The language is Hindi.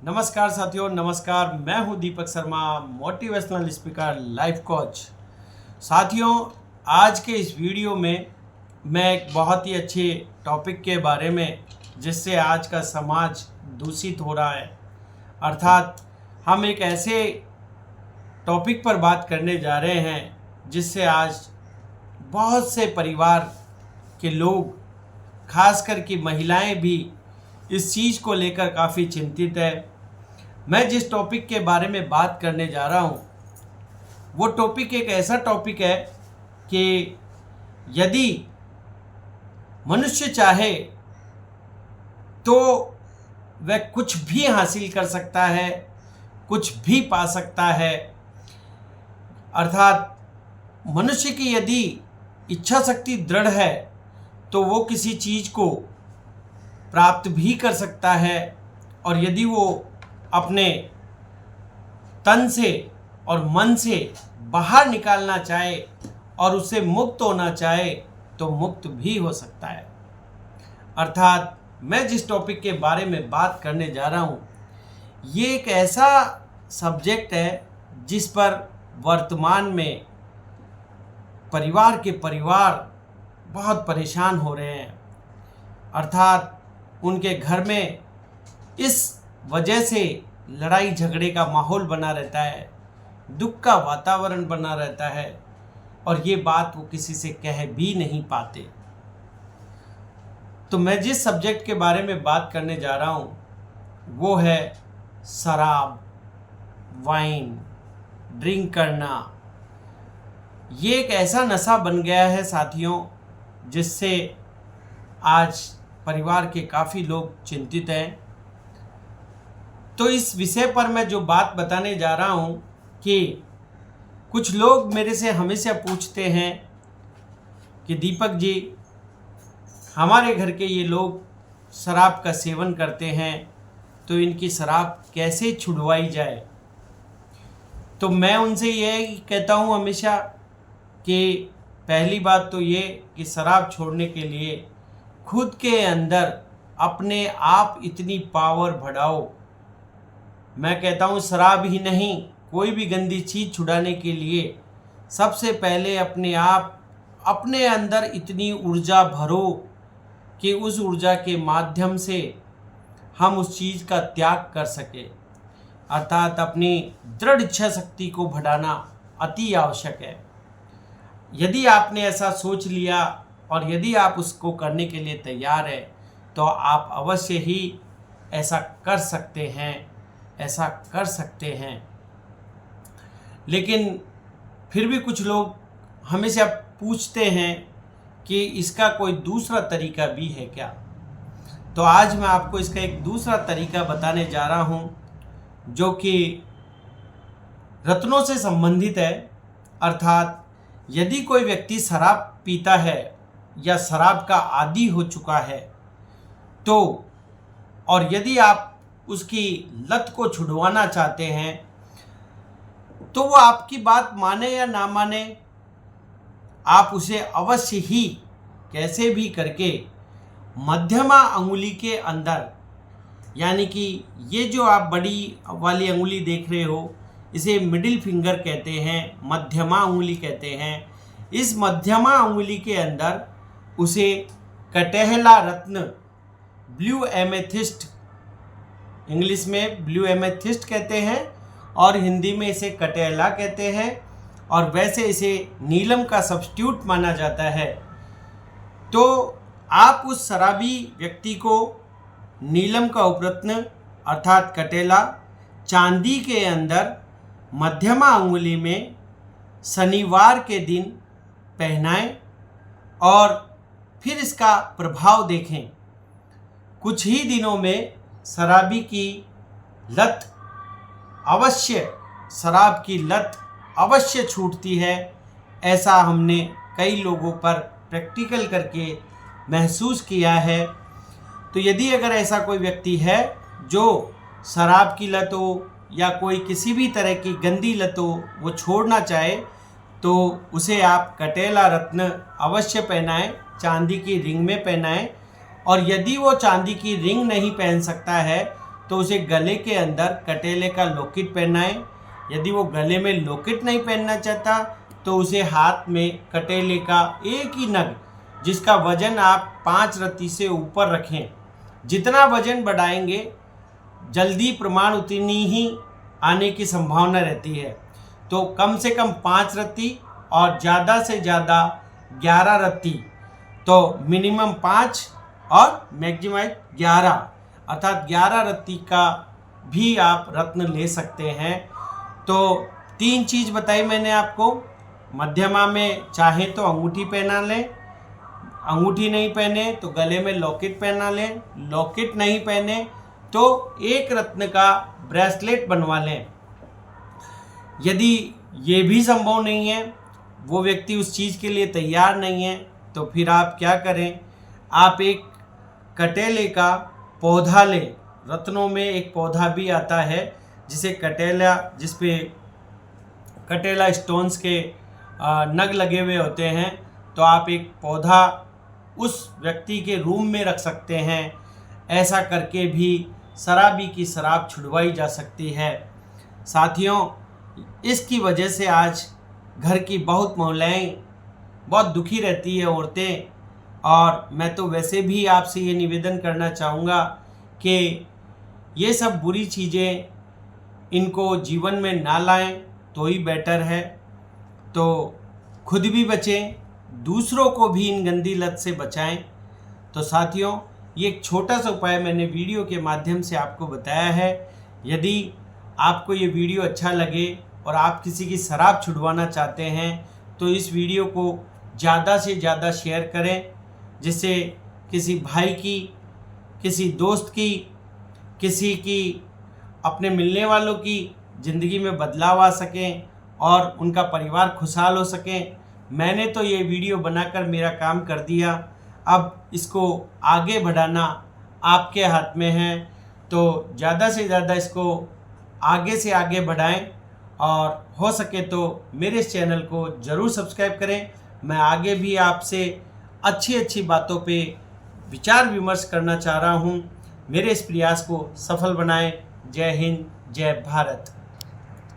नमस्कार साथियों, नमस्कार। मैं हूं Deepak Sharma, motivational speaker, life coach. साथियों, आज के इस वीडियो में मैं एक बहुत ही अच्छे टॉपिक के बारे में, जिससे आज का समाज दूषित हो रहा है, अर्थात हम एक ऐसे टॉपिक पर बात करने जा रहे हैं जिससे आज बहुत से परिवार के लोग, खासकर कि महिलाएं भी इस चीज़ को लेकर काफ़ी चिंतित है। मैं जिस टॉपिक के बारे में बात करने जा रहा हूँ वो टॉपिक एक ऐसा टॉपिक है कि यदि मनुष्य चाहे तो वह कुछ भी हासिल कर सकता है, कुछ भी पा सकता है। अर्थात मनुष्य की यदि इच्छा शक्ति दृढ़ है तो वो किसी चीज़ को प्राप्त भी कर सकता है, और यदि वो अपने तन से और मन से बाहर निकालना चाहे और उससे मुक्त होना चाहे तो मुक्त भी हो सकता है। अर्थात मैं जिस टॉपिक के बारे में बात करने जा रहा हूँ ये एक ऐसा सब्जेक्ट है जिस पर वर्तमान में परिवार बहुत परेशान हो रहे हैं। अर्थात उनके घर में इस वजह से लड़ाई झगड़े का माहौल बना रहता है, दुख का वातावरण बना रहता है, और ये बात वो किसी से कह भी नहीं पाते। तो मैं जिस सब्जेक्ट के बारे में बात करने जा रहा हूँ वो है शराब, वाइन, ड्रिंक करना। ये एक ऐसा नशा बन गया है साथियों जिससे आज परिवार के काफ़ी लोग चिंतित हैं। तो इस विषय पर मैं जो बात बताने जा रहा हूँ कि कुछ लोग मेरे से हमेशा पूछते हैं कि दीपक जी, हमारे घर के ये लोग शराब का सेवन करते हैं तो इनकी शराब कैसे छुड़वाई जाए। तो मैं उनसे यही कहता हूँ हमेशा कि पहली बात तो ये कि शराब छोड़ने के लिए खुद के अंदर अपने आप इतनी पावर बढ़ाओ। मैं कहता हूँ शराब ही नहीं, कोई भी गंदी चीज़ छुड़ाने के लिए सबसे पहले अपने अंदर इतनी ऊर्जा भरो कि उस ऊर्जा के माध्यम से हम उस चीज़ का त्याग कर सके। अर्थात अपनी दृढ़ इच्छा शक्ति को बढ़ाना अति आवश्यक है। यदि आपने ऐसा सोच लिया और यदि आप उसको करने के लिए तैयार है तो आप अवश्य ही ऐसा कर सकते हैं। लेकिन फिर भी कुछ लोग हमेशा पूछते हैं कि इसका कोई दूसरा तरीका भी है क्या। तो आज मैं आपको इसका एक दूसरा तरीका बताने जा रहा हूँ जो कि रत्नों से संबंधित है। अर्थात यदि कोई व्यक्ति शराब पीता है या शराब का आदी हो चुका है तो, और यदि आप उसकी लत को छुड़वाना चाहते हैं तो वो आपकी बात माने या ना माने, आप उसे अवश्य ही कैसे भी करके मध्यमा अंगुली के अंदर, यानी कि ये जो आप बड़ी वाली अंगुली देख रहे हो इसे मिडिल फिंगर कहते हैं, मध्यमा अंगुली कहते हैं। इस मध्यमा अंगुली के अंदर उसे कटहला रत्न, ब्लू एमेथिस्ट, इंग्लिश में ब्लू एमेथिस्ट कहते हैं और हिंदी में इसे कटहला कहते हैं, और वैसे इसे नीलम का सब्स्टिट्यूट माना जाता है। तो आप उस शराबी व्यक्ति को नीलम का उपरत्न अर्थात कटेला चांदी के अंदर मध्यमा अंगुली में शनिवार के दिन पहनाएं और फिर इसका प्रभाव देखें। कुछ ही दिनों में शराब की लत अवश्य छूटती है। ऐसा हमने कई लोगों पर प्रैक्टिकल करके महसूस किया है। तो यदि अगर ऐसा कोई व्यक्ति है जो शराब की लत हो या कोई किसी भी तरह की गंदी लत हो वो छोड़ना चाहे तो उसे आप कटेला रत्न अवश्य पहनाएं, चांदी की रिंग में पहनाएं। और यदि वो चांदी की रिंग नहीं पहन सकता है तो उसे गले के अंदर कटेले का लॉकेट पहनाएं। यदि वो गले में लॉकेट नहीं पहनना चाहता तो उसे हाथ में कटेले का एक ही नग, जिसका वजन आप 5 रत्ती से ऊपर रखें। जितना वजन बढ़ाएंगे जल्दी प्रमाण उतनी ही आने की संभावना रहती है। तो कम से कम 5 रत्ती और ज़्यादा से ज़्यादा 11 रत्ती, तो मिनिमम 5 और मैक्सिमम 11, अर्थात 11 रत्ती का भी आप रत्न ले सकते हैं। तो 3 चीज़ बताई मैंने आपको। मध्यमा में चाहे तो अंगूठी पहना लें, अंगूठी नहीं पहने तो गले में लॉकेट पहना लें, लॉकेट नहीं पहने तो एक रत्न का ब्रेसलेट बनवा लें। यदि ये भी संभव नहीं है, वो व्यक्ति उस चीज़ के लिए तैयार नहीं है, तो फिर आप क्या करें, आप एक कटेले का पौधा लें। रत्नों में एक पौधा भी आता है जिसे कटेला, जिस पे कटेला स्टोन्स के नग लगे हुए होते हैं। तो आप एक पौधा उस व्यक्ति के रूम में रख सकते हैं। ऐसा करके भी शराबी की शराब छुड़वाई जा सकती है। साथियों, इसकी वजह से आज घर की बहुत महिलाएं बहुत दुखी रहती है, औरतें। और मैं तो वैसे भी आपसे ये निवेदन करना चाहूँगा कि ये सब बुरी चीज़ें इनको जीवन में ना लाएं तो ही बेटर है। तो खुद भी बचें, दूसरों को भी इन गंदी लत से बचाएं। तो साथियों, ये एक छोटा सा उपाय मैंने वीडियो के माध्यम से आपको बताया है। यदि आपको ये वीडियो अच्छा लगे और आप किसी की शराब छुड़वाना चाहते हैं तो इस वीडियो को ज़्यादा से ज़्यादा शेयर करें, जिससे किसी भाई की, किसी दोस्त की, किसी की अपने मिलने वालों की ज़िंदगी में बदलाव आ सकें और उनका परिवार खुशहाल हो सकें। मैंने तो ये वीडियो बनाकर मेरा काम कर दिया, अब इसको आगे बढ़ाना आपके हाथ में है। तो ज़्यादा से ज़्यादा इसको आगे से आगे बढ़ाएं और हो सके तो मेरे इस चैनल को ज़रूर सब्सक्राइब करें। मैं आगे भी आपसे अच्छी अच्छी बातों पे विचार विमर्श करना चाह रहा हूँ। मेरे इस प्रयास को सफल बनाएं। जय हिंद, जय भारत।